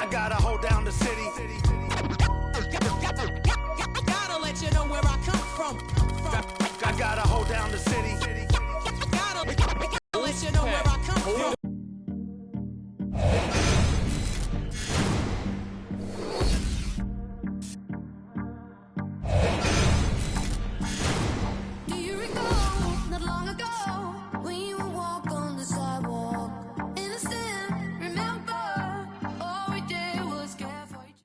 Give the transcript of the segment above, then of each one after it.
I gotta hold down the city. Gotta let you know where I come from. I gotta hold down the city. Gotta let you know where I come from. Do you recall not long ago when you would walk on the sidewalk? Innocent, remember, all we did was care for each other.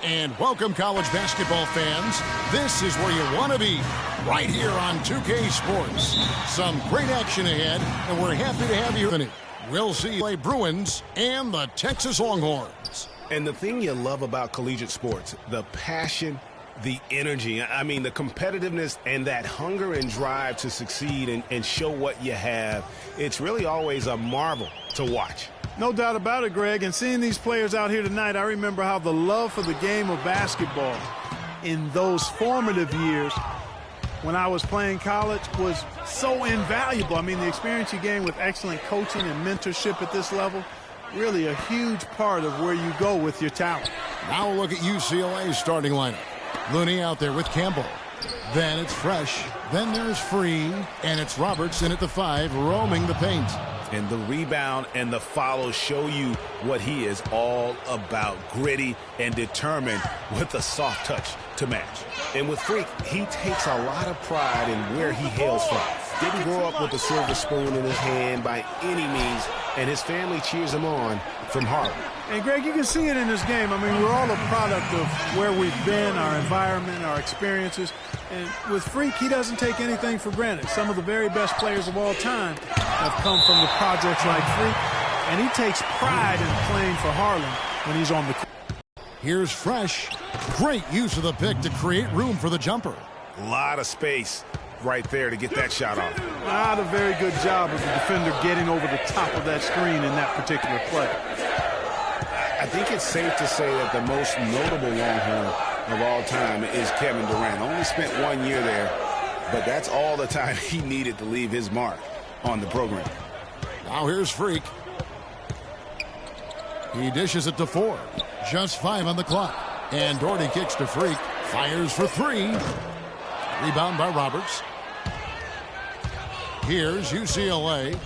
And welcome, college basketball fans. This is where you want to be, right here on 2K Sports. Some great action ahead, and we're happy to have you. We'll see the Bruins and the Texas Longhorns. And the thing you love about collegiate sports, the passion, the energy, I mean, the competitiveness and that hunger and drive to succeed and show what you have, it's really always a marvel to watch. No doubt about it, Greg. And seeing these players out here tonight, I remember how the love for the game of basketball in those formative years when I was playing college was so invaluable. I mean, the experience you gain with excellent coaching and mentorship at this level, really a huge part of where you go with your talent. Now look at UCLA's starting lineup. Looney out there with Campbell. Then it's Fresh. Then there's Free. And it's Robertson at the 5 roaming the paint. And the rebound and the follow show you what he is all about. Gritty and determined with a soft touch to match. And with Freak, he takes a lot of pride in where he hails from. Didn't grow up with a silver spoon in his hand by any means, and his family cheers him on from Harlem. And, Greg, you can see it in this game. I mean, we're all a product of where we've been, our environment, our experiences. And with Freak, he doesn't take anything for granted. Some of the very best players of all time have come from the projects like Freak, and he takes pride in playing for Harlem when he's on the court. Here's Fresh. Great use of the pick to create room for the jumper. A lot of space right there to get that shot off. Not a very good job of the defender getting over the top of that screen in that particular play. I think it's safe to say that the most notable Longhorn of all time is Kevin Durant. Only spent 1 year there, but that's all the time he needed to leave his mark on the program. Now here's Freak. He dishes it to Ford. Just 5 on the clock. And Doherty kicks to Freak. Fires for 3. Rebound by Roberts. Here's UCLA.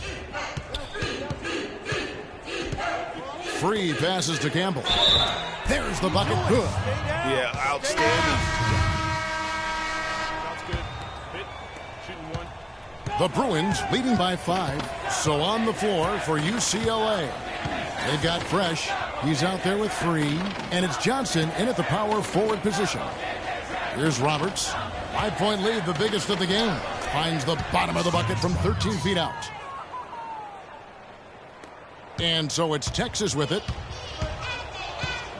Free passes to Campbell. There's the bucket. Good. Yeah, outstanding. The Bruins leading by 5. So on the floor for UCLA. They've got Fresh. He's out there with Free. And it's Johnson in at the power forward position. Here's Roberts. 5-point lead, the biggest of the game. Finds the bottom of the bucket from 13 feet out. And so it's Texas with it.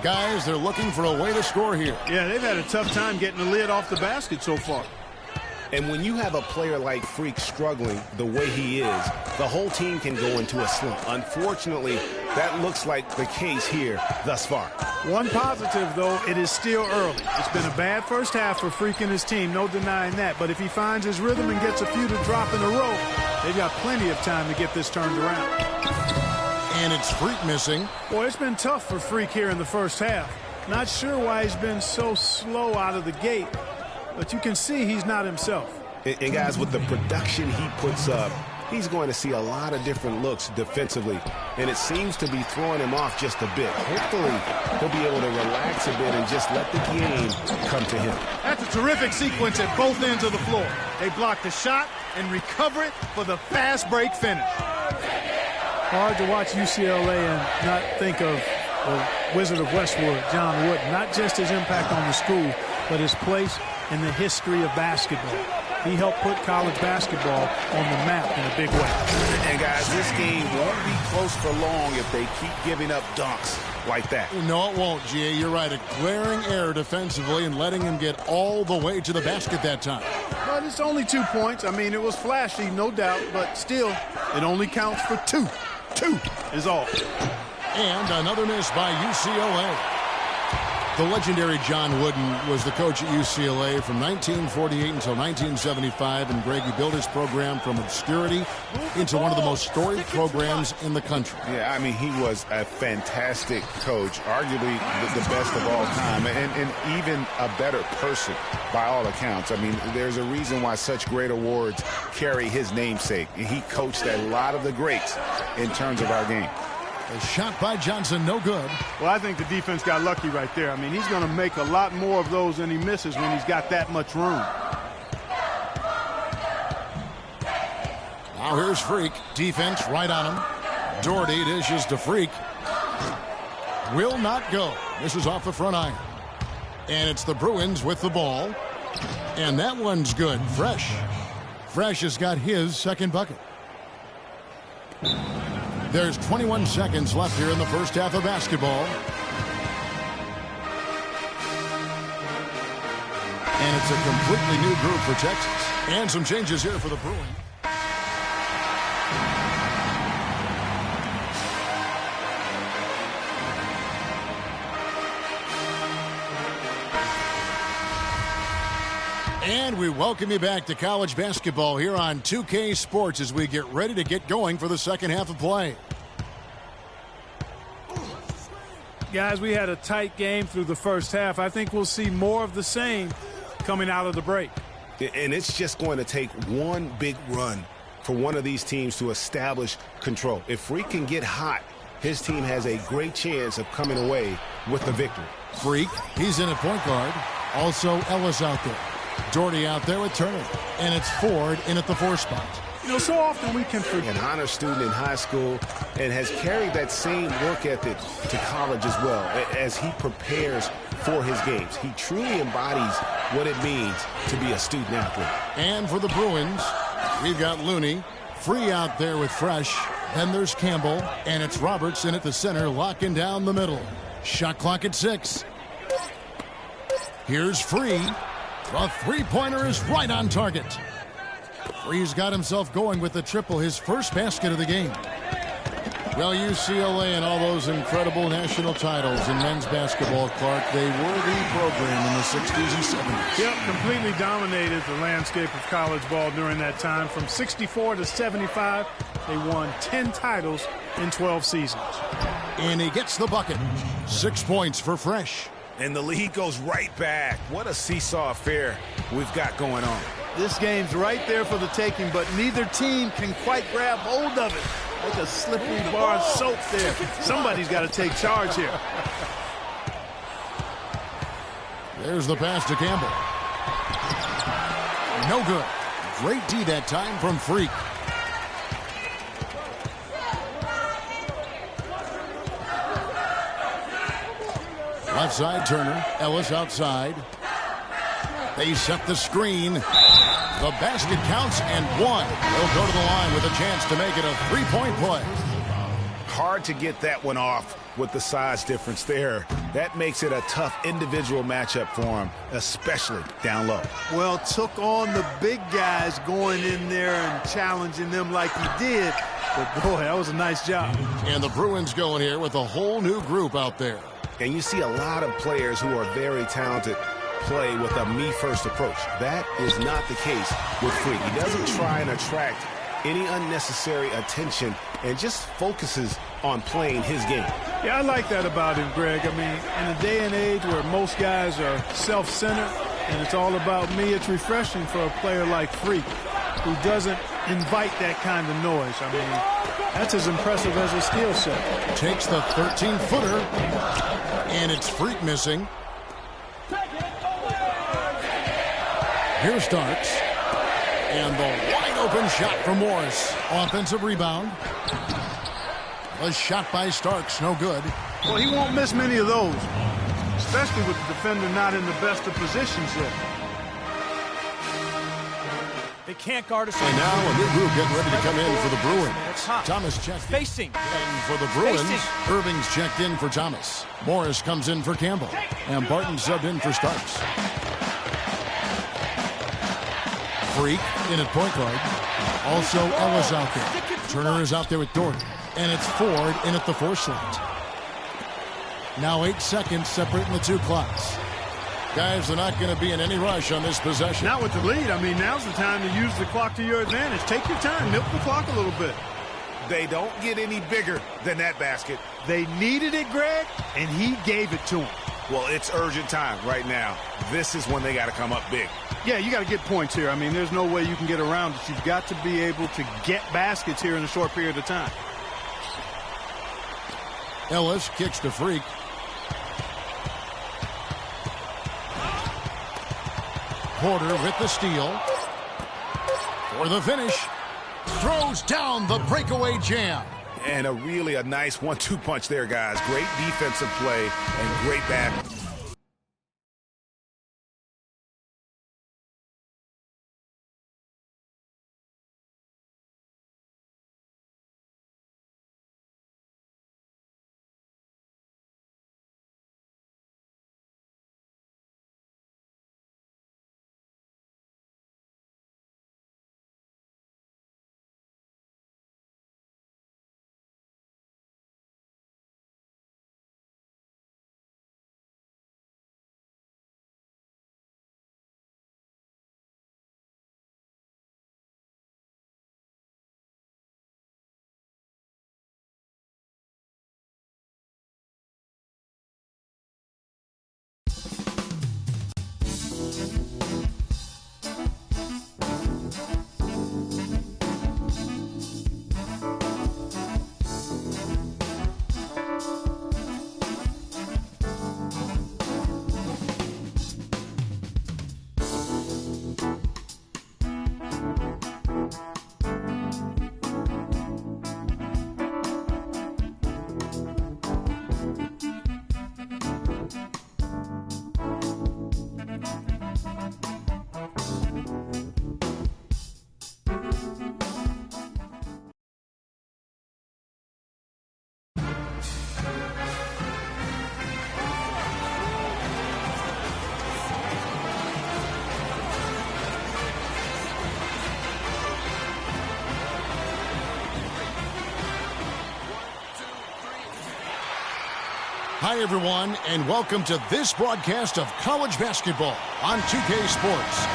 Guys, they're looking for a way to score here. Yeah, they've had a tough time getting the lid off the basket so far. And when you have a player like Freak struggling the way he is, the whole team can go into a slump. Unfortunately, that looks like the case here thus far. One positive, though, it is still early. It's been a bad first half for Freak and his team, no denying that. But if he finds his rhythm and gets a few to drop in a row, they've got plenty of time to get this turned around. And it's Freak missing. Boy, it's been tough for Freak here in the first half. Not sure why he's been so slow out of the gate, but you can see he's not himself. And guys, with the production he puts up, he's going to see a lot of different looks defensively, and it seems to be throwing him off just a bit. Hopefully, he'll be able to relax a bit and just let the game come to him. That's a terrific sequence at both ends of the floor. They block the shot and recover it for the fast break finish. Hard to watch UCLA and not think of the Wizard of Westwood, John Wooden. Not just his impact on the school, but his place in the history of basketball. He helped put college basketball on the map in a big way. And guys, this game won't be close for long if they keep giving up dunks like that. No, it won't, G.A. You're right. A glaring error defensively and letting him get all the way to the basket that time. But it's only 2 points. I mean, it was flashy, no doubt, but still, it only counts for 2. 2 is all. And another miss by UCLA. The legendary John Wooden was the coach at UCLA from 1948 until 1975, and Greg, he built his program from obscurity into one of the most storied programs in the country. Yeah, I mean, he was a fantastic coach, arguably the best of all time, and even a better person by all accounts. I mean, there's a reason why such great awards carry his namesake. He coached a lot of the greats in terms of our game. A shot by Johnson, no good. Well, I think the defense got lucky right there. I mean, he's going to make a lot more of those than he misses when he's got that much room. Now here's Freak. Defense right on him. Doherty dishes to Freak. Will not go. This is off the front iron. And it's the Bruins with the ball. And that one's good. Fresh. Fresh has got his second bucket. There's 21 seconds left here in the first half of basketball. And it's a completely new group for Texas. And some changes here for the Bruins. And we welcome you back to college basketball here on 2K Sports as we get ready to get going for the second half of play. Guys, we had a tight game through the first half. I think we'll see more of the same coming out of the break. And it's just going to take one big run for one of these teams to establish control. If Freak can get hot, his team has a great chance of coming away with the victory. Freak, he's in at point guard. Also Ellis out there. Doherty out there with Turner. And it's Ford in at the 4 spot. You know, so often we can forget. An honor student in high school and has carried that same work ethic to college as well as he prepares for his games. He truly embodies what it means to be a student athlete. And for the Bruins, we've got Looney. Free out there with Fresh. Then there's Campbell. And it's Roberts in at the center, locking down the middle. Shot clock at 6. Here's Free. The three-pointer is right on target. Free's got himself going with the triple, his first basket of the game. Well, UCLA and all those incredible national titles in men's basketball, Clark, they were the program in the 60s and 70s. Yep, completely dominated the landscape of college ball during that time. From 64 to 75, they won 10 titles in 12 seasons. And he gets the bucket. 6 points for Fresh. And the lead goes right back. What a seesaw affair we've got going on. This game's right there for the taking, but neither team can quite grab hold of it. Like a slippery bar of soap there. Somebody's got to take charge here. There's the pass to Campbell. No good. Great D that time from Freak. Left side, Turner. Ellis outside. They set the screen. The basket counts and one. They'll go to the line with a chance to make it a three-point play. Hard to get that one off with the size difference there. That makes it a tough individual matchup for him, especially down low. Well, took on the big guys going in there and challenging them like he did. But, boy, that was a nice job. And the Bruins going here with a whole new group out there. And you see a lot of players who are very talented play with a me-first approach. That is not the case with Freak. He doesn't try and attract any unnecessary attention and just focuses on playing his game. Yeah, I like that about him, Greg. I mean, in a day and age where most guys are self-centered and it's all about me, it's refreshing for a player like Freak who doesn't invite that kind of noise. I mean, that's as impressive as his skill set. Takes the 13-footer, and it's Freak missing. Here Starks, and the wide-open shot from Morris. Offensive rebound. A shot by Starks, no good. Well, he won't miss many of those, especially with the defender not in the best of positions here. They can't guard us. And now a new group getting ready to come in for the Bruins. Thomas checked Facing. in for the Bruins. Irving's checked in for Thomas. Morris comes in for Campbell. And Barton subbed in for Starks. Freak in at point guard. Also Ellis out there. Turner is out there with Dort. And it's Ford in at the 4 slot. Now 8 seconds separating the two clocks. Guys, they're not going to be in any rush on this possession. Not with the lead. I mean, now's the time to use the clock to your advantage. Take your time. Milk the clock a little bit. They don't get any bigger than that basket. They needed it, Greg, and he gave it to them. Well, it's urgent time right now. This is when they got to come up big. Yeah, you got to get points here. I mean, there's no way you can get around it. You've got to be able to get baskets here in a short period of time. Ellis kicks to Freak. Porter with the steal. For the finish. Throws down the breakaway jam. And a nice 1-2 punch there, guys. Great defensive play and great back. Hi, everyone, and welcome to this broadcast of college basketball on 2K Sports.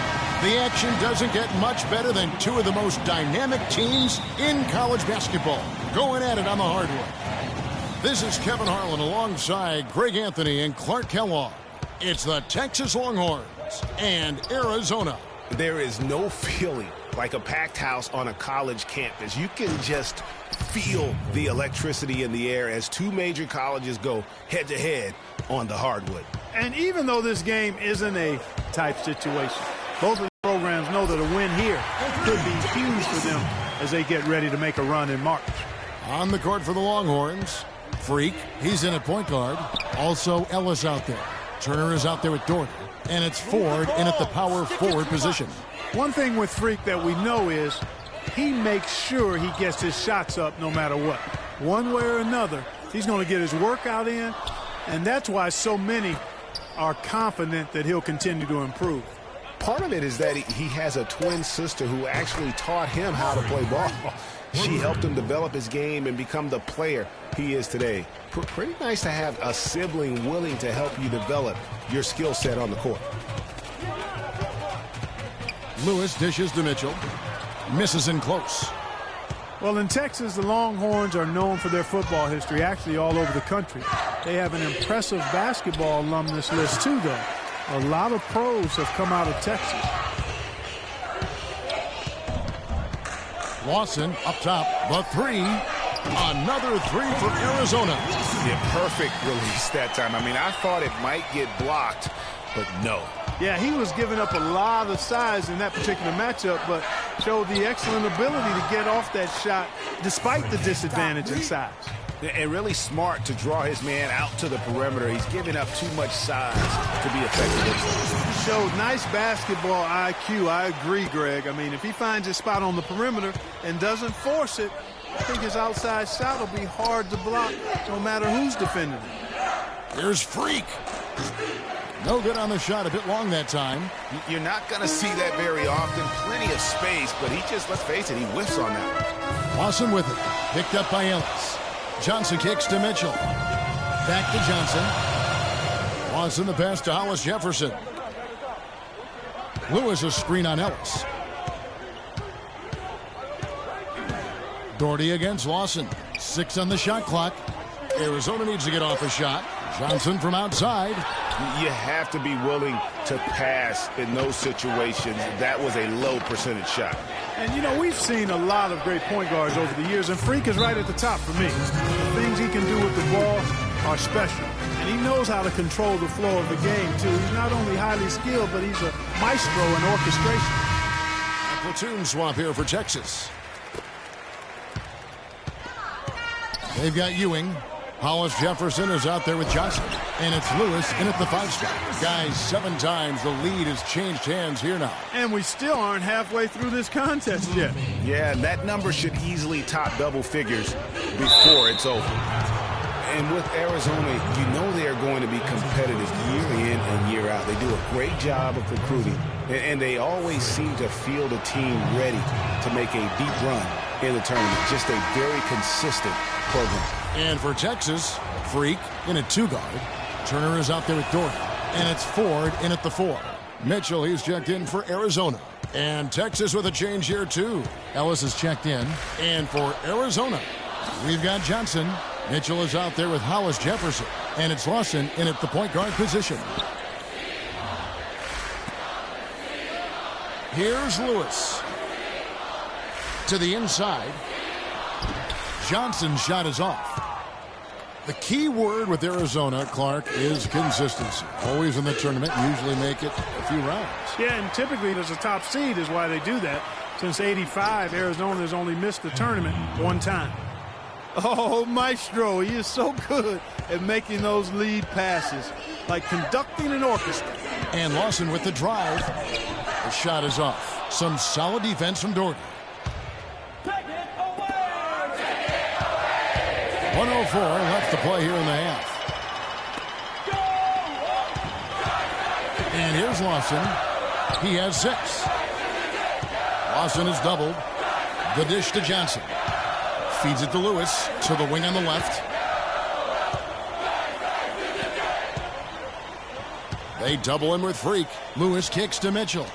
The action doesn't get much better than two of the most dynamic teams in college basketball going at it on the hardwood. This is Kevin Harlan alongside Greg Anthony and Clark Kellogg. It's the Texas Longhorns and Arizona. There is no feeling like a packed house on a college campus. You can just feel the electricity in the air as two major colleges go head-to-head on the hardwood. And even though this game isn't a type situation, both of the programs know that a win here could be huge for them as they get ready to make a run in March. On the court for the Longhorns, Freak, he's in at point guard. Also Ellis out there. Turner is out there with Doherty. And it's Ford in at the power forward position. One thing with Freak that we know is he makes sure he gets his shots up no matter what. One way or another, he's going to get his workout in, and that's why so many are confident that he'll continue to improve. Part of it is that he has a twin sister who actually taught him how to play ball. She helped him develop his game and become the player he is today. Pretty nice to have a sibling willing to help you develop your skill set on the court. Lewis dishes to Mitchell. Misses in close. Well, in Texas, the Longhorns are known for their football history, actually all over the country. They have an impressive basketball alumnus list, too, though. A lot of pros have come out of Texas. Lawson up top, the three. Another three for Arizona. Yeah, perfect release that time. I mean, I thought it might get blocked, but no. Yeah, he was giving up a lot of size in that particular matchup, but showed the excellent ability to get off that shot despite the disadvantage in size. And really smart to draw his man out to the perimeter. He's giving up too much size to be effective. He showed nice basketball IQ. I agree, Greg. I mean, if he finds his spot on the perimeter and doesn't force it, I think his outside shot will be hard to block no matter who's defending him. Here's Freak. No good on the shot, a bit long that time. You're not going to see that very often. Plenty of space, but he just, let's face it, he whiffs on that one. Lawson with it. Picked up by Ellis. Johnson kicks to Mitchell. Back to Johnson. Lawson the pass to Hollis Jefferson. Lewis a screen on Ellis. Doherty against Lawson. 6 on the shot clock. Arizona needs to get off a shot. Johnson from outside. You have to be willing to pass in those situations. That was a low percentage shot. And, you know, we've seen a lot of great point guards over the years, and Freak is right at the top for me. The things he can do with the ball are special. And he knows how to control the flow of the game, too. He's not only highly skilled, but he's a maestro in orchestration. A platoon swap here for Texas. They've got Ewing. Hollis Jefferson is out there with Johnson. And it's Lewis in at the 5 spot. Guys, 7 times the lead has changed hands here now. And we still aren't halfway through this contest yet. Yeah, and that number should easily top double figures before it's over. And with Arizona, you know they are going to be competitive year in and year out. They do a great job of recruiting, and they always seem to field a team ready to make a deep run in the tournament. Just a very consistent program. And for Texas, Freak in at 2 guard. Turner is out there with Doherty. And it's Ford in at the 4. Mitchell, he's checked in for Arizona. And Texas with a change here, too. Ellis is checked in. And for Arizona, we've got Johnson. Mitchell is out there with Hollis Jefferson. And it's Lawson in at the point guard position. Here's Lewis. To the inside. Johnson's shot is off. The key word with Arizona, Clark, is consistency. Always in the tournament, usually make it a few rounds. Yeah, and typically there's a top seed is why they do that. Since '85, Arizona has only missed the tournament 1 time. Oh, Maestro, he is so good at making those lead passes, like conducting an orchestra. And Lawson with the drive. The shot is off. Some solid defense from Doherty. 1:04 left to play here in the half. And here's Lawson. He has 6. Lawson is doubled. The dish to Johnson. Feeds it to Lewis to the wing on the left. They double him with Freak. Lewis kicks to Mitchell.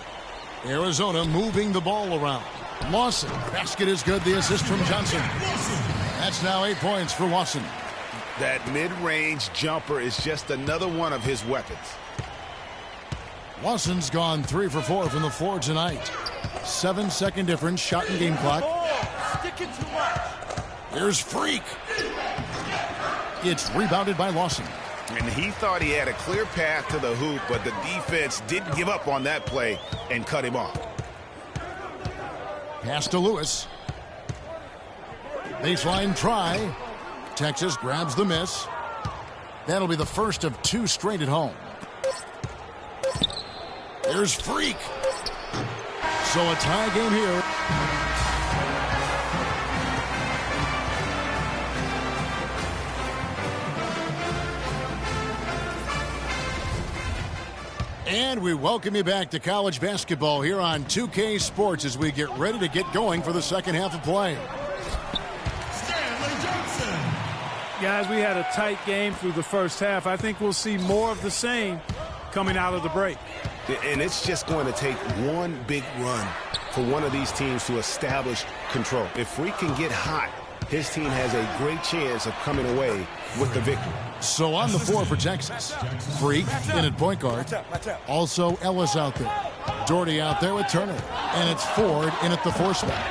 Arizona moving the ball around. Lawson. Basket is good. The assist from Johnson. That's now 8 points for Lawson. That mid-range jumper is just another one of his weapons. Lawson's gone 3 for 4 from the floor tonight. 7-second difference, shot and game clock. Sticking too much. Here's Freak. It's rebounded by Lawson. And he thought he had a clear path to the hoop, but the defense didn't give up on that play and cut him off. Pass to Lewis. Baseline try. Texas grabs the miss. That'll be the first of 2 straight at home. There's Freak. So a tie game here. And we welcome you back to college basketball here on 2K Sports as we get ready to get going for the second half of play. Guys, we had a tight game through the first half. I think we'll see more of the same coming out of the break. And it's just going to take one big run for one of these teams to establish control. If Freak can get hot, his team has a great chance of coming away with the victory. So on the floor for Texas, Freak in at point guard. Also Ellis out there. Doherty out there with Turner. And it's Ford in at the 4 spot.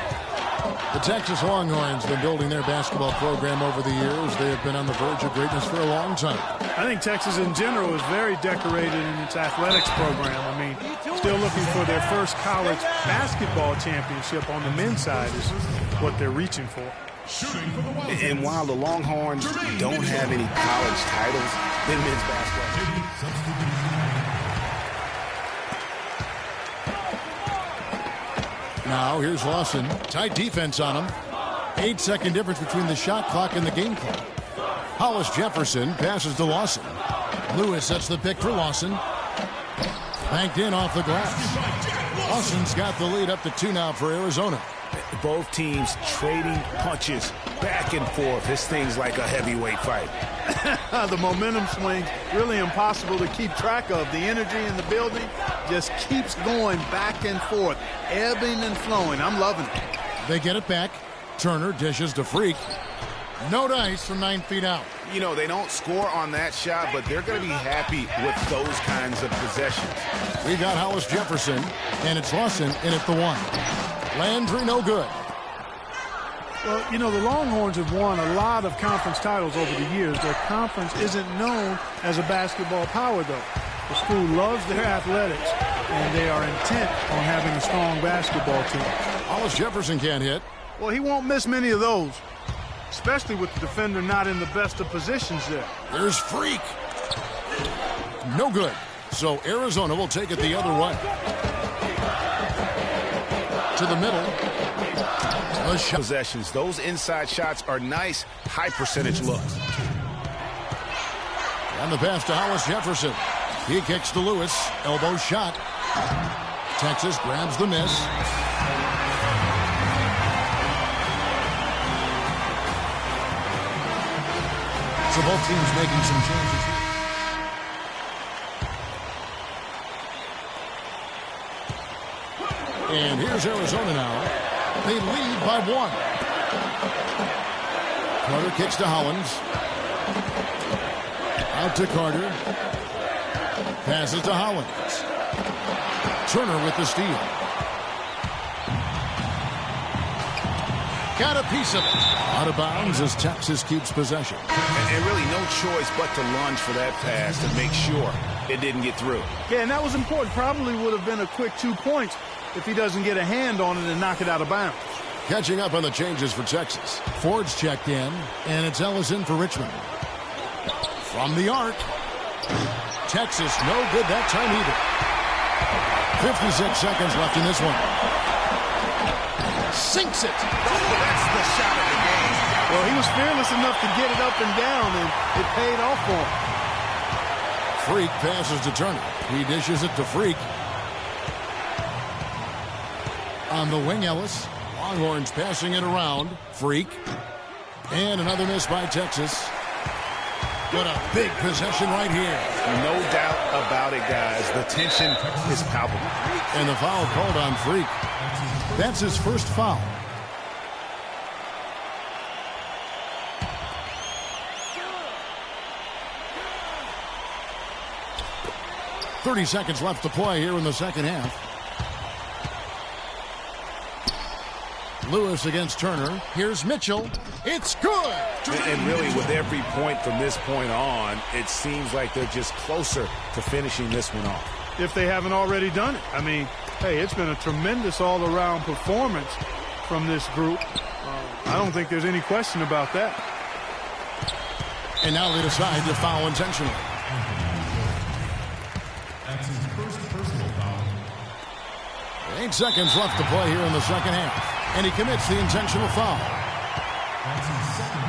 The Texas Longhorns have been building their basketball program over the years. They have been on the verge of greatness for a long time. I think Texas in general is very decorated in its athletics program. I mean, still looking for their first college basketball championship on the men's side is what they're reaching for. And while the Longhorns don't have any college titles in men's basketball. Now here's Lawson. Tight defense on him. 8-second difference between the shot clock and the game clock. Hollis Jefferson passes to Lawson. Lewis sets the pick for Lawson. Banked in off the glass. Lawson's got the lead up to 2 now for Arizona. Both teams trading punches back and forth. This thing's like a heavyweight fight. The momentum swings really impossible to keep track of. The energy in the building just keeps going back and forth, ebbing and flowing. I'm loving it. They get it back. Turner dishes to Freak. No dice from 9 feet out. You know, they don't score on that shot, but they're going to be happy with those kinds of possessions. We got Hollis Jefferson, and it's Lawson in at the 1. Landry, no good. Well, you know, the Longhorns have won a lot of conference titles over the years. Their conference isn't known as a basketball power, though. The school loves their athletics, and they are intent on having a strong basketball team. Hollis Jefferson can't hit. Well, he won't miss many of those, especially with the defender not in the best of positions there. There's Freak. No good. So Arizona will take it the other way. To the middle. Possessions. Those inside shots are nice, high percentage looks. And the pass to Hollis Jefferson. He kicks to Lewis. Elbow shot. Texas grabs the miss. So both teams making some changes. And here's Arizona now. They lead by 1. Carter kicks to Hollins. Out to Carter. Passes to Hollins. Turner with the steal. Got a piece of it. Out of bounds as Texas keeps possession. And really no choice but to lunge for that pass to make sure it didn't get through. Yeah, and that was important. Probably would have been a quick 2 points if he doesn't get a hand on it and knock it out of bounds. Catching up on the changes for Texas. Ford's checked in, and it's Ellis in for Richmond. From the arc. Texas no good that time either. 56 seconds left in this one. Sinks it. That's the shot of the game. Well, he was fearless enough to get it up and down, and it paid off for him. Freak passes to Turner. He dishes it to Freak. On the wing, Ellis. Longhorns passing it around. Freak. And another miss by Texas. What a big possession right here. No doubt about it, guys. The tension is palpable. And the foul called on Freak. That's his first foul. .30 seconds left to play here in the second half. Lewis against Turner. Here's Mitchell. It's good. And really, with every point from this point on, it seems like they're just closer to finishing this one off. If they haven't already done it. I mean, hey, it's been a tremendous all-around performance from this group. I don't think there's any question about that. And now they decide to foul intentionally. That's his first personal foul. 8 seconds left to play here in the second half. And he commits the intentional foul. That's his second